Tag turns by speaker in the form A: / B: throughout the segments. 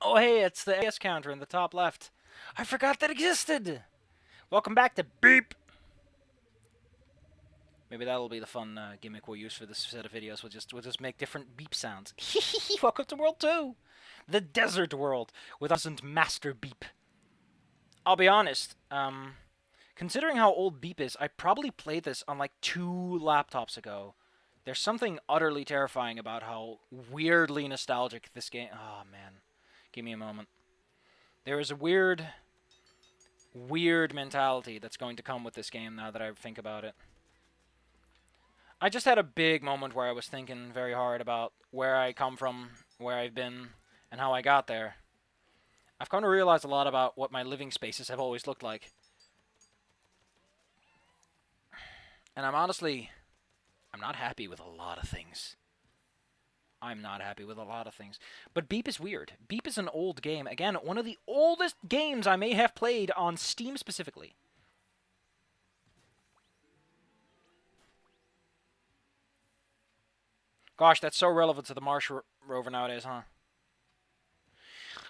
A: Oh, hey, it's the AS counter in the top left. I forgot that existed. Welcome back to Beep. Maybe that'll be the fun gimmick we'll use for this set of videos. We'll just make different beep sounds. Welcome to World 2, the desert world with us and Master Beep. I'll be honest. Considering how old Beep is, I probably played this on like 2 laptops ago. There's something utterly terrifying about how weirdly nostalgic this game. Oh man, give me a moment. There is a weird mentality that's going to come with this game now that I think about it. I just had a big moment where I was thinking very hard about where I come from, where I've been, and how I got there. I've come to realize a lot about what my living spaces have always looked like. And I'm not happy with a lot of things. I'm not happy with a lot of things. But Beep is weird. Beep is an old game. Again, one of the oldest games I may have played on Steam specifically. Gosh, that's so relevant to the Mars rover nowadays, huh?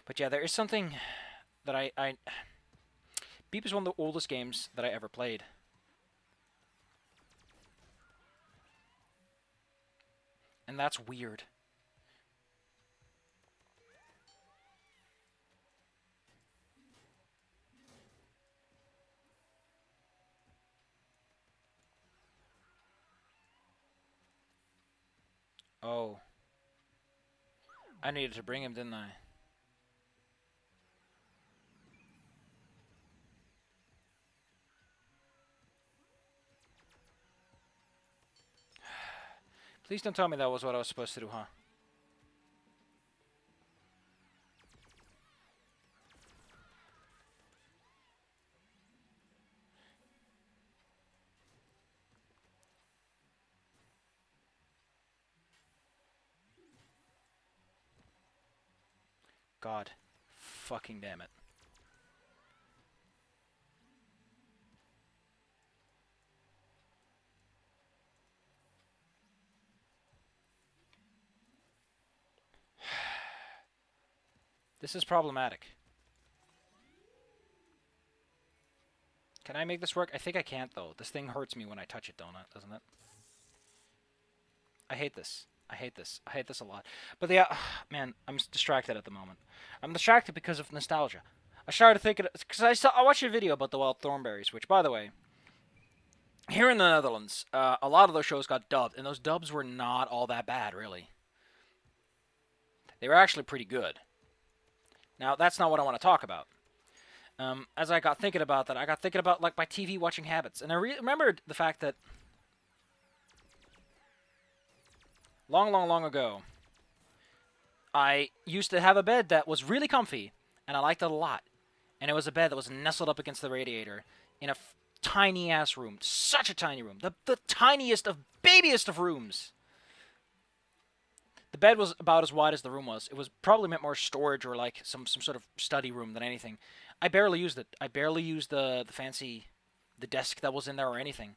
A: But yeah, there is something that I Beep is one of the oldest games that I ever played. And that's weird. Oh. I needed to bring him, didn't I? Please don't tell me that was what I was supposed to do, huh? God. Fucking damn it. This is problematic. Can I make this work? I think I can't, though. This thing hurts me when I touch it, doesn't it? I hate this. I hate this. I hate this a lot. But yeah, man, I'm distracted at the moment. I'm distracted because of nostalgia. I started thinking because I watched a video about the wild thornberries, which, by the way, here in the Netherlands, a lot of those shows got dubbed, and those dubs were not all that bad, really. They were actually pretty good. Now, that's not what I want to talk about. As I got thinking about that, I got thinking about like my TV watching habits, and I remembered the fact that long ago, I used to have a bed that was really comfy, and I liked it a lot. And it was a bed that was nestled up against the radiator in a tiny ass room, such a tiny room, the tiniest of babiest of rooms. The bed was about as wide as the room was. It was probably meant more storage or like some sort of study room than anything. I barely used it. I barely used the fancy the desk that was in there or anything.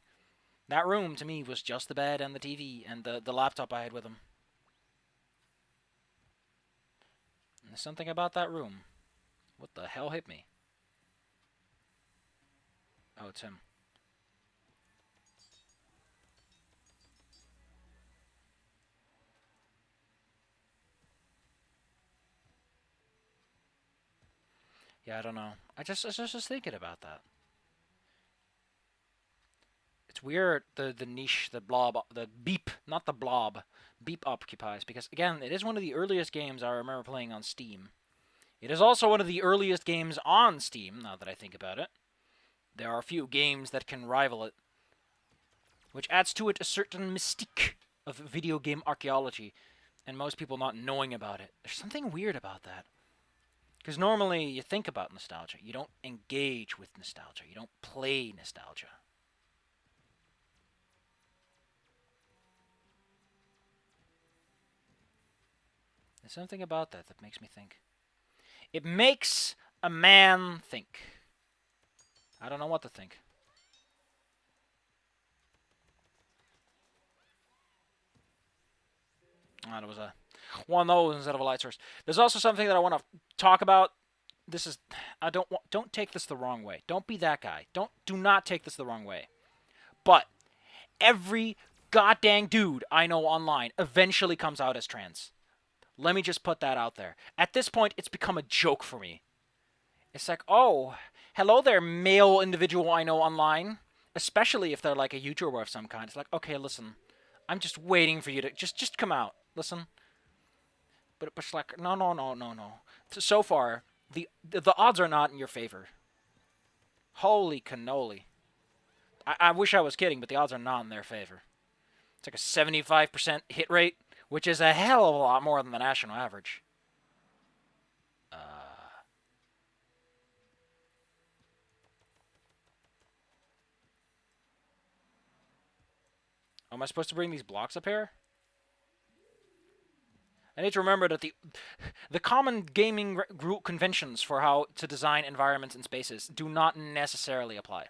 A: That room to me was just the bed and the TV and the laptop I had with him. And there's something about that room. What the hell hit me? Oh, it's him. Yeah, I don't know. I was just thinking about that. It's weird the niche the blob the beep not the blob beep occupies because again it is one of the earliest games I remember playing on Steam. It is also one of the earliest games on Steam. Now that I think about it, there are a few games that can rival it, which adds to it a certain mystique of video game archaeology, and most people not knowing about it. There's something weird about that. Because normally you think about nostalgia, you don't engage with nostalgia, you don't play nostalgia. There's something about that that makes me think. It makes a man think. I don't know what to think. That was a one of those instead of a light source. There's also something that I want to talk about. This is don't take this the wrong way. Don't be that guy. Do not take this the wrong way. But every goddamn dude I know online eventually comes out as trans. Let me just put that out there. At this point, it's become a joke for me. It's like, oh, hello there, male individual I know online. Especially if they're like a YouTuber of some kind. It's like, okay, listen, I'm just waiting for you to just come out. Listen. But it's like, no. So far, the odds are not in your favor. Holy cannoli. I wish I was kidding, but the odds are not in their favor. It's like a 75% hit rate, which is a hell of a lot more than the national average. Am I supposed to bring these blocks up here? I need to remember that the common gaming group conventions for how to design environments and spaces do not necessarily apply.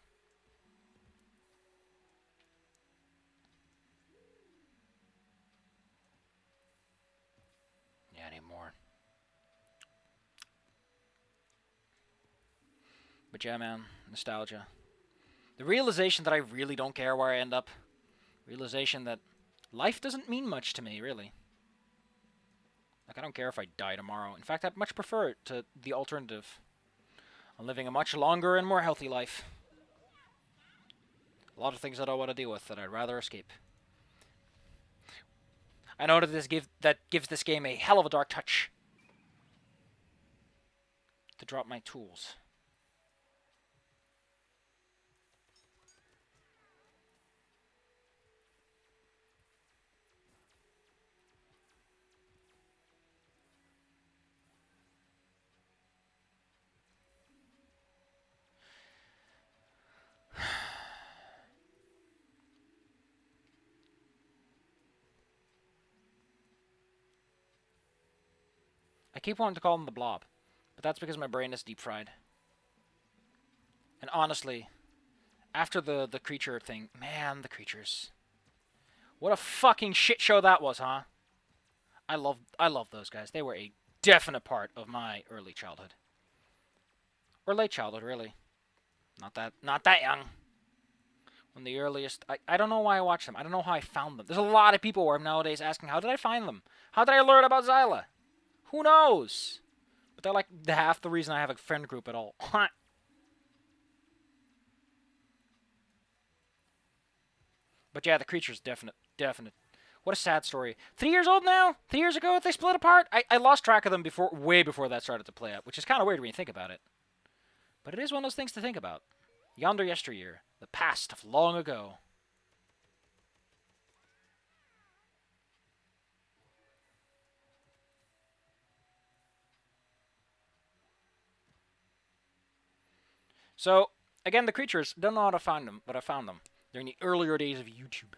A: Yeah, I need more. But yeah, man, nostalgia. The realization that I really don't care where I end up. Realization that life doesn't mean much to me, really. Like, I don't care if I die tomorrow. In fact, I'd much prefer it to the alternative. I'm living a much longer and more healthy life. A lot of things I don't want to deal with that I'd rather escape. I know that gives this game a hell of a dark touch. To drop my tools. I keep wanting to call them the Blob, but that's because my brain is deep fried. And honestly, after the creature thing, man, the creatures. What a fucking shit show that was, huh? I love those guys. They were a definite part of my early childhood. Or late childhood, really. Not that young. When the earliest I don't know why I watched them. I don't know how I found them. There's a lot of people where I'm nowadays asking, how did I find them? How did I learn about Zyla? Who knows? But they're like half the reason I have a friend group at all. But yeah, the creature's definite. What a sad story. 3 years old now? 3 years ago they split apart? I lost track of them way before that started to play out, which is kind of weird when you think about it. But it is one of those things to think about. Yonder yesteryear. The past of long ago. So, again, the creatures, don't know how to find them, but I found them during the earlier days of YouTube.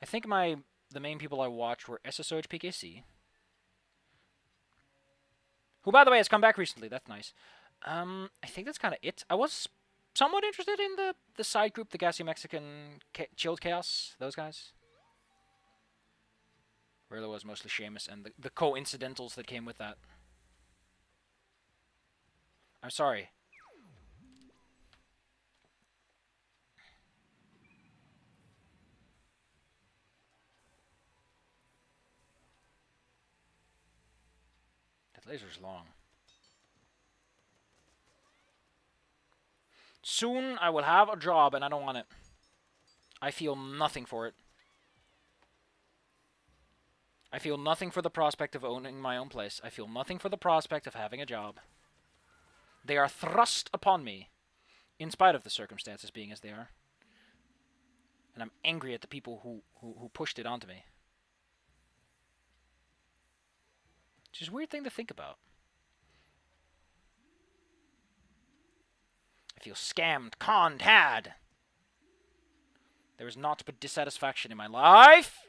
A: I think the main people I watched were SSOHPKC, who, by the way, has come back recently. That's nice. I think that's kind of it. I was somewhat interested in the side group, the Gassy Mexican Chilled Chaos, those guys. Where there was mostly Seamus and the coincidentals that came with that. I'm sorry. That laser's long. Soon I will have a job and I don't want it. I feel nothing for it. I feel nothing for the prospect of owning my own place. I feel nothing for the prospect of having a job. They are thrust upon me, in spite of the circumstances being as they are. And I'm angry at the people who pushed it onto me. Which is a weird thing to think about. I feel scammed, conned, had. There is naught but dissatisfaction in my life.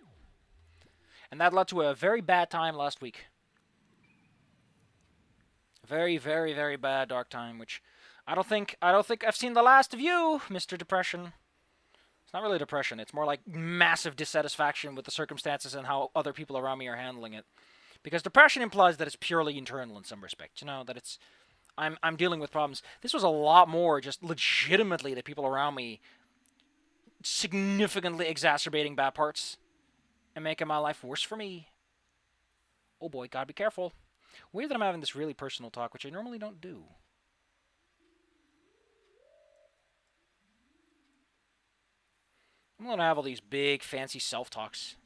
A: And that led to a very bad time last week. Very, very, very bad dark time, which I don't think I've seen the last of you, Mr. Depression. It's not really depression, it's more like massive dissatisfaction with the circumstances and how other people around me are handling it. Because depression implies that it's purely internal in some respect. You know, that it's I'm dealing with problems. This was a lot more just legitimately the people around me significantly exacerbating bad parts and making my life worse for me. Oh boy, gotta be careful. Weird that I'm having this really personal talk, which I normally don't do. I'm gonna have all these big, fancy self-talks.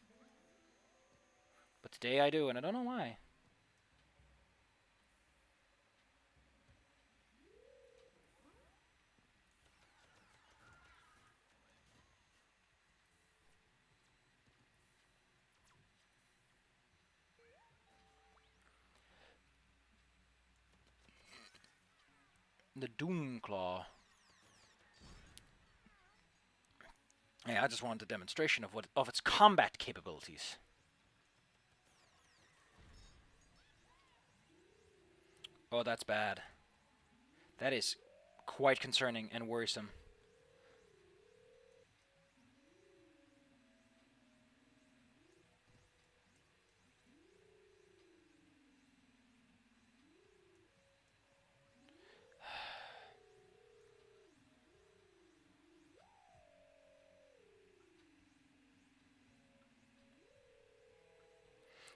A: But today I do, and I don't know why. The Doom Claw. Yeah, I just wanted a demonstration of its combat capabilities. Oh, that's bad. That is quite concerning and worrisome.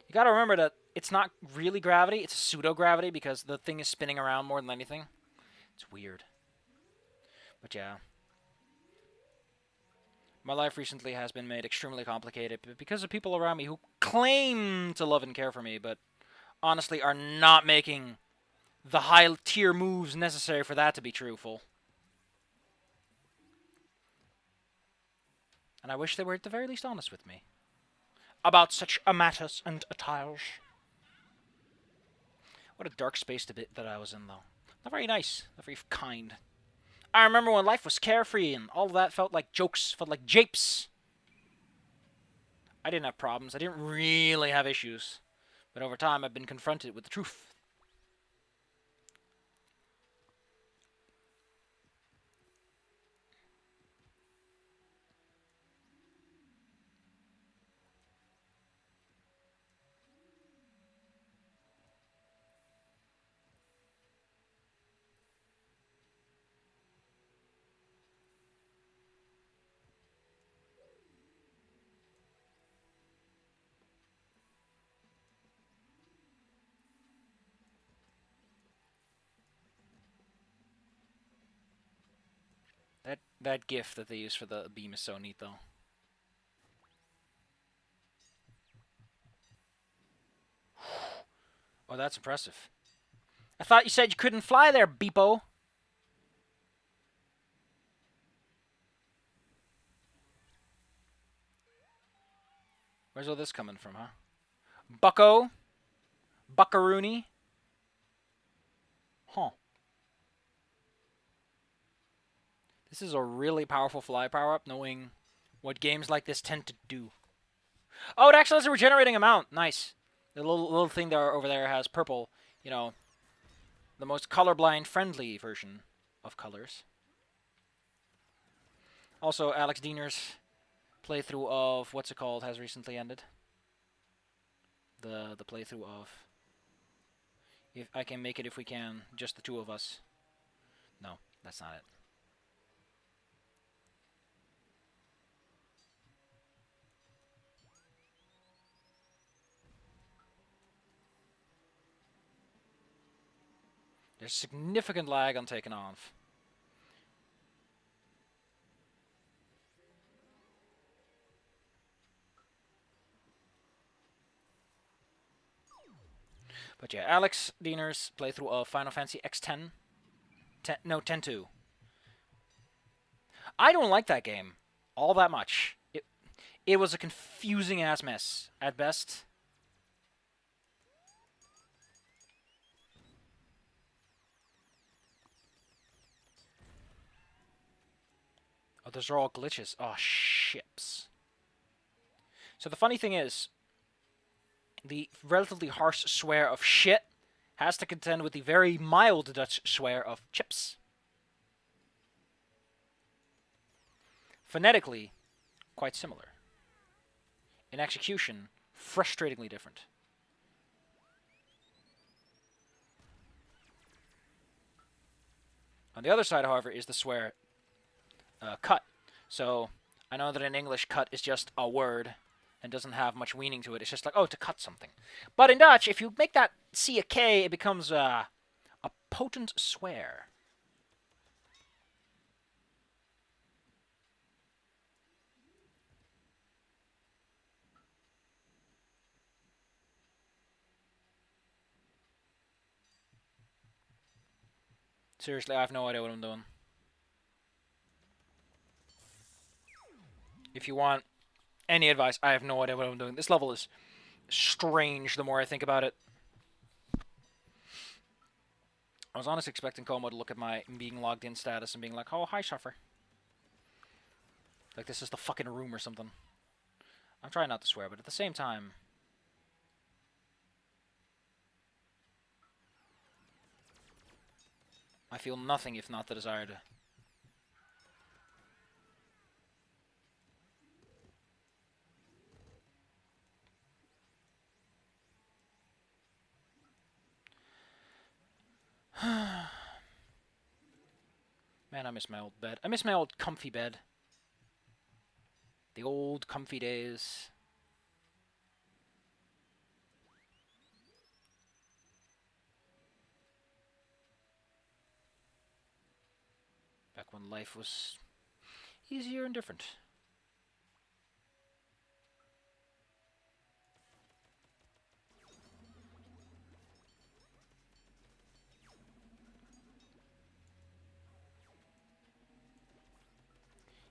A: You gotta remember that it's not really gravity, it's pseudo-gravity because the thing is spinning around more than anything. It's weird. But yeah. My life recently has been made extremely complicated because of people around me who claim to love and care for me, but honestly are not making the high-tier moves necessary for that to be truthful. And I wish they were at the very least honest with me about such matters and attires. What a dark space that I was in, though. Not very nice. Not very kind. I remember when life was carefree and all of that felt like jokes, felt like japes. I didn't have problems. I didn't really have issues. But over time, I've been confronted with the truth. That gif that they use for the beam is so neat, though. Oh, that's impressive. I thought you said you couldn't fly there, Beepo. Where's all this coming from, huh? Bucko? Buckaroony? Huh. This is a really powerful fly power-up, knowing what games like this tend to do. Oh, it actually has a regenerating amount. Nice. The little thing there over there has purple. You know, the most colorblind friendly version of colors. Also, Alex Diener's playthrough of what's it called has recently ended. The playthrough of If I Can Make It If We Can, just the two of us. No, that's not it. There's significant lag on taking off. But yeah, Alex Diener's playthrough of Final Fantasy X10. 10-2. I don't like that game all that much. It was a confusing ass mess at best. Oh, those are all glitches. Oh, ships. So the funny thing is, the relatively harsh swear of shit has to contend with the very mild Dutch swear of chips. Phonetically, quite similar. In execution, frustratingly different. On the other side, however, is the swear cut. So I know that in English, cut is just a word and doesn't have much meaning to it. It's just like, oh, to cut something. But in Dutch, if you make that C a K, it becomes a potent swear. Seriously, I have no idea what I'm doing. If you want any advice, I have no idea what I'm doing. This level is strange the more I think about it. I was honestly expecting Como to look at my being logged in status and being like, oh, hi, Shuffer. Like this is the fucking room or something. I'm trying not to swear, but at the same time... I feel nothing if not the desire to... Man, I miss my old bed. I miss my old comfy bed. The old comfy days. Back when life was easier and different.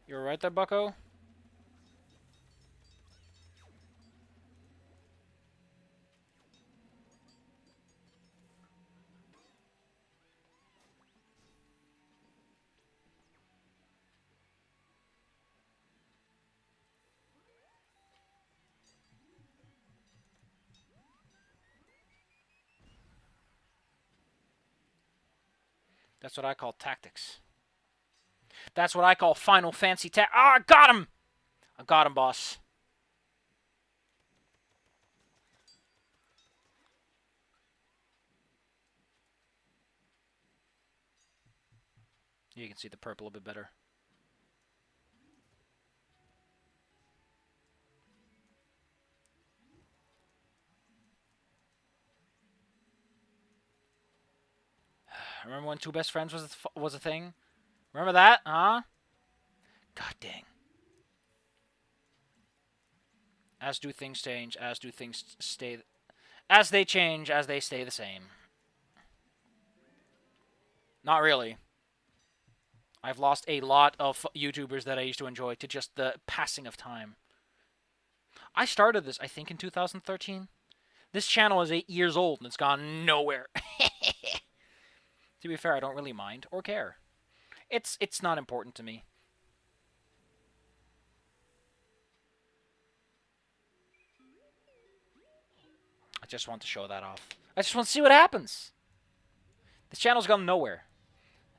A: You were right there, bucko? That's what I call tactics. That's what I call Final Fancy Ah, I got him! I got him, boss. You can see the purple a bit better. Remember when two best friends was a thing? Remember that, huh? God dang. As do things change, as do things stay... As they change, as they stay the same. Not really. I've lost a lot of YouTubers that I used to enjoy to just the passing of time. I started this, I think, in 2013. This channel is 8 years old and it's gone nowhere. To be fair, I don't really mind or care. It's not important to me. I just want to show that off. I just want to see what happens. This channel's gone nowhere.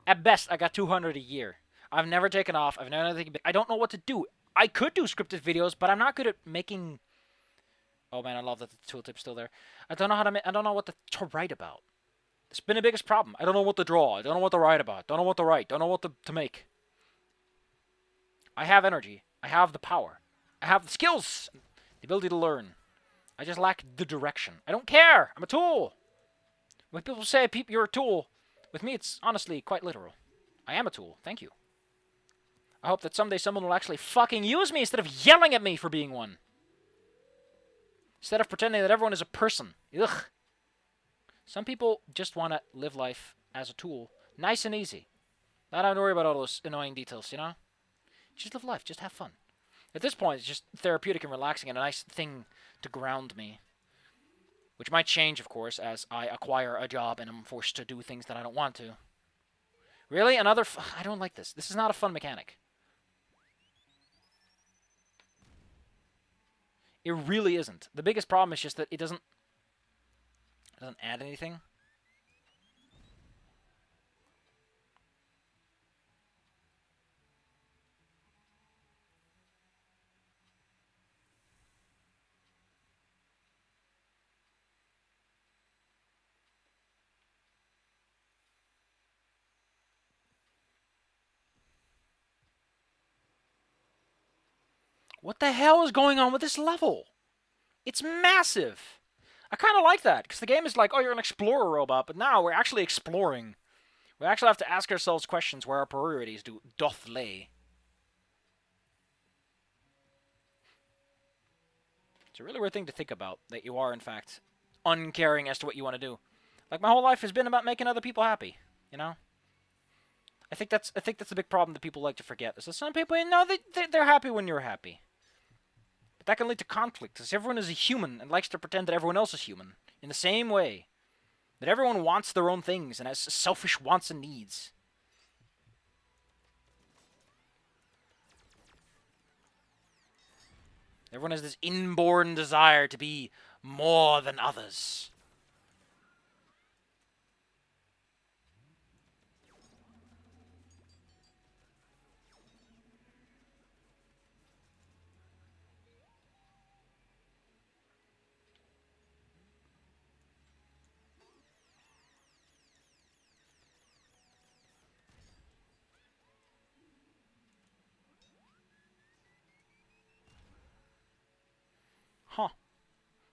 A: At best, I got 200 a year. I've never taken off. I've never taken... I don't know what to do. I could do scripted videos, but I'm not good at making... Oh man, I love that the tooltip's still there. I don't know how to... I don't know what to write about. It's been the biggest problem. I don't know what to draw. I don't know what to write about. Don't know what to write. Don't know what to make. I have energy. I have the power. I have the skills. The ability to learn. I just lack the direction. I don't care. I'm a tool. When people say, you're a tool, with me it's honestly quite literal. I am a tool. Thank you. I hope that someday someone will actually fucking use me instead of yelling at me for being one. Instead of pretending that everyone is a person. Ugh. Some people just want to live life as a tool. Nice and easy. Not having to worry about all those annoying details, you know? Just live life. Just have fun. At this point, it's just therapeutic and relaxing and a nice thing to ground me. Which might change, of course, as I acquire a job and I'm forced to do things that I don't want to. Really? I don't like this. This is not a fun mechanic. It really isn't. The biggest problem is just that it doesn't add anything. What the hell is going on with this level? It's massive. I kind of like that, because the game is like, oh, you're an explorer robot, but now we're actually exploring. We actually have to ask ourselves questions where our priorities doth lay. It's a really weird thing to think about, that you are, in fact, uncaring as to what you want to do. Like, my whole life has been about making other people happy, you know? I think that's a big problem that people like to forget. Is that some people, you know, they're happy when you're happy. But that can lead to conflict, because everyone is a human and likes to pretend that everyone else is human. In the same way that everyone wants their own things and has selfish wants and needs. Everyone has this inborn desire to be more than others. Huh.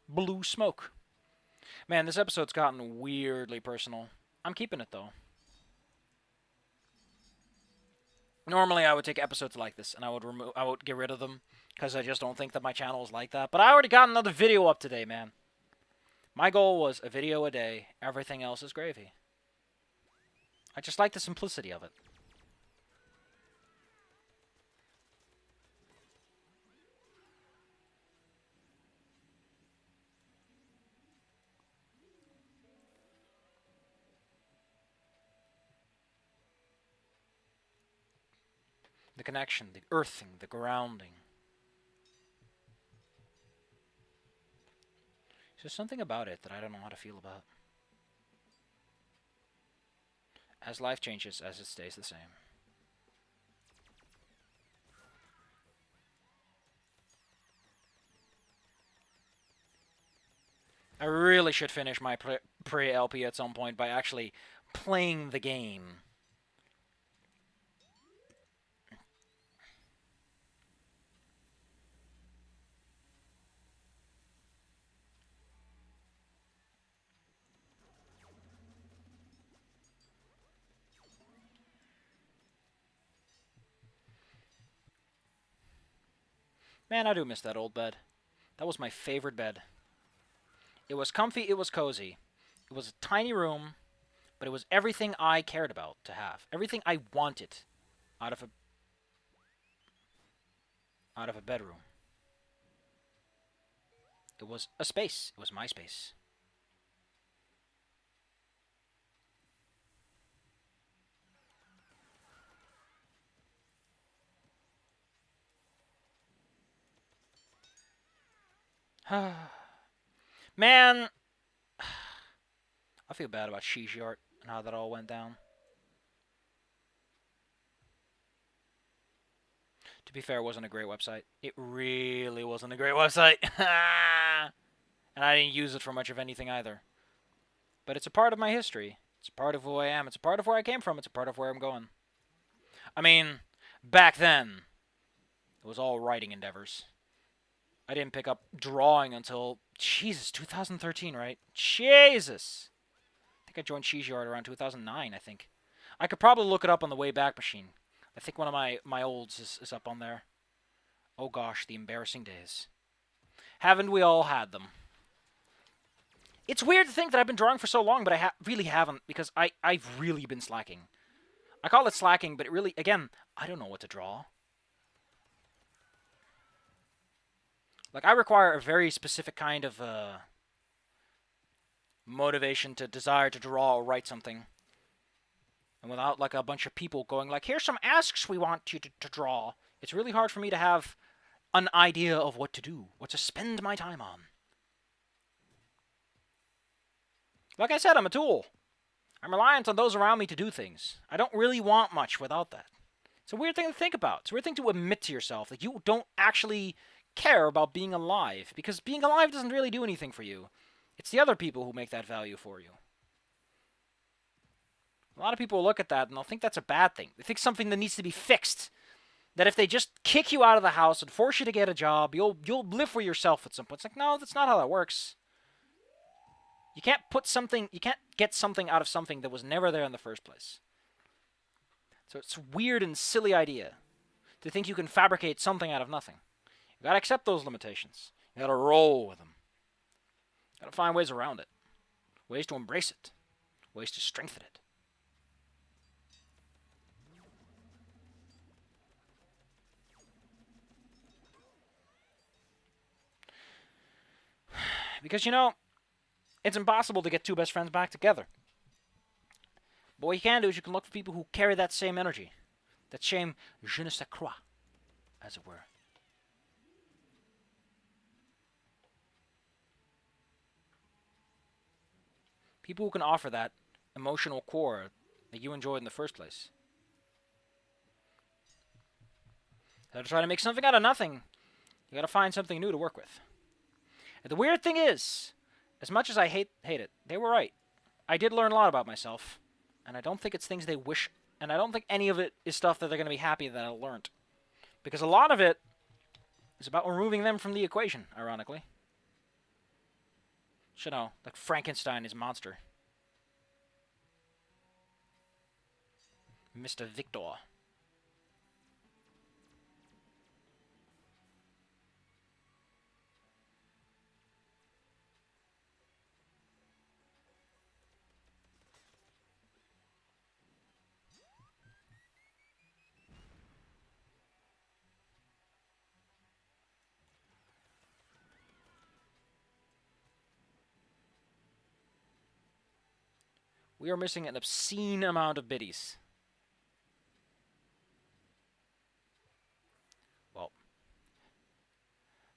A: Blue smoke. Man, this episode's gotten weirdly personal. I'm keeping it, though. Normally, I would take episodes like this, and I would get rid of them, because I just don't think that my channel is like that. But I already got another video up today, man. My goal was a video a day. Everything else is gravy. I just like the simplicity of it. The connection, the earthing, the grounding. There's something about it that I don't know how to feel about. As life changes, as it stays the same. I really should finish my pre-LP at some point by actually playing the game. Man, I do miss that old bed. That was my favorite bed. It was comfy, it was cozy. It was a tiny room, but it was everything I cared about to have. Everything I wanted out of a bedroom. It was a space. It was my space. Man, I feel bad about Shishi Art and how that all went down. To be fair, it wasn't a great website. It really wasn't a great website. And I didn't use it for much of anything either. But it's a part of my history. It's a part of who I am. It's a part of where I came from. It's a part of where I'm going. I mean, back then, it was all writing endeavors. I didn't pick up drawing until, Jesus, 2013, right? Jesus! I think I joined Shishi Art around 2009, I think. I could probably look it up on the Wayback Machine. I think one of my olds is up on there. Oh gosh, the embarrassing days. Haven't we all had them? It's weird to think that I've been drawing for so long, but I really haven't, because I've really been slacking. I call it slacking, but it really, again, I don't know what to draw. Like, I require a very specific kind of motivation to desire to draw or write something. And without, like, a bunch of people going, like, here's some asks we want you to draw, it's really hard for me to have an idea of what to do, what to spend my time on. Like I said, I'm a tool. I'm reliant on those around me to do things. I don't really want much without that. It's a weird thing to think about. It's a weird thing to admit to yourself that you don't actually care about being alive, because being alive doesn't really do anything for you. It's the other people who make that value for you. A lot of people look at that and they'll think that's a bad thing. They think something that needs to be fixed. That if they just kick you out of the house and force you to get a job, you'll live for yourself at some point. It's like, no, that's not how that works. You can't get something out of something that was never there in the first place. So it's a weird and silly idea to think you can fabricate something out of nothing. You gotta accept those limitations. You gotta roll with them. You gotta find ways around it. Ways to embrace it. Ways to strengthen it. Because, it's impossible to get two best friends back together. But what you can do is you can look for people who carry that same energy. That same je ne sais quoi, as it were. People who can offer that emotional core that you enjoyed in the first place. So to try to make something out of nothing, you gotta find something new to work with. And the weird thing is, as much as I hate it, they were right. I did learn a lot about myself, and I don't think it's things they wish, and I don't think any of it is stuff that they're gonna be happy that I learned. Because a lot of it is about removing them from the equation, ironically. Like Frankenstein is monster. Mr. Victor. We are missing an obscene amount of biddies. Well,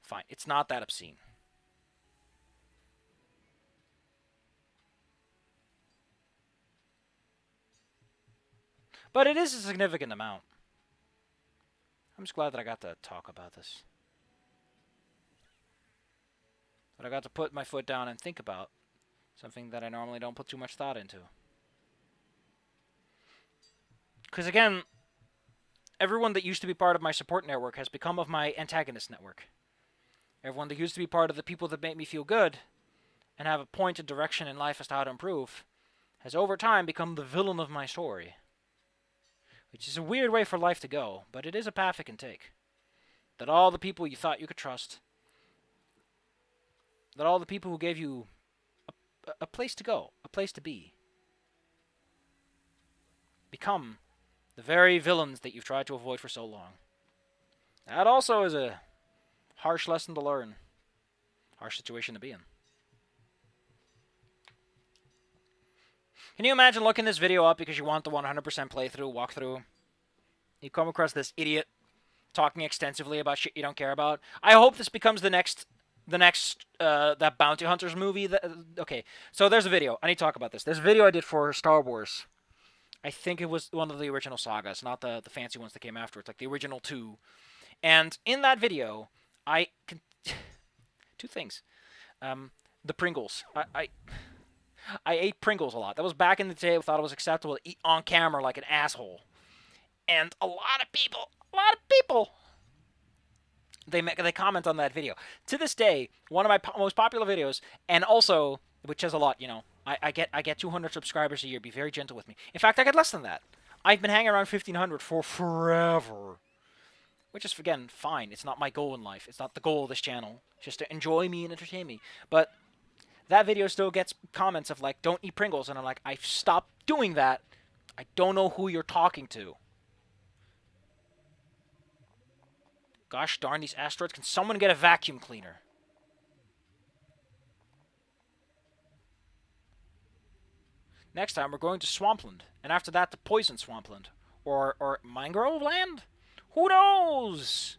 A: fine. It's not that obscene. But it is a significant amount. I'm just glad that I got to talk about this. That I got to put my foot down and think about something that I normally don't put too much thought into. Because again, everyone that used to be part of my support network has become of my antagonist network. Everyone that used to be part of the people that make me feel good and have a point and direction in life as to how to improve has over time become the villain of my story. Which is a weird way for life to go, but it is a path it can take. That all the people you thought you could trust, that all the people who gave you a place to go, a place to be, become the very villains that you've tried to avoid for so long. That also is a harsh lesson to learn. Harsh situation to be in. Can you imagine looking this video up because you want the 100% playthrough, walkthrough? You come across this idiot talking extensively about shit you don't care about. I hope this becomes the next that Bounty Hunters movie. Okay, so there's a video. I need to talk about this. There's a video I did for Star Wars. I think it was one of the original sagas, not the fancy ones that came after. It's like the original 2. And in that video, two things. The Pringles. I ate Pringles a lot. That was back in the day. I thought it was acceptable to eat on camera like an asshole. And a lot of people, they comment on that video. To this day, one of my most popular videos, and also, which says a lot, I get 200 subscribers a year. Be very gentle with me. In fact, I get less than that. I've been hanging around 1,500 for forever. Which is, again, fine. It's not my goal in life. It's not the goal of this channel. It's just to enjoy me and entertain me. But that video still gets comments of like, don't eat Pringles. And I'm like, I've stopped doing that. I don't know who you're talking to. Gosh darn these asteroids. Can someone get a vacuum cleaner? Next time we're going to Swampland. And after that to Poison Swampland. Or Mangrove Land? Who knows?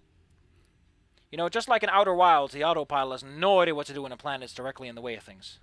A: Just like in Outer Wilds, the autopilot has no idea what to do when a planet is directly in the way of things.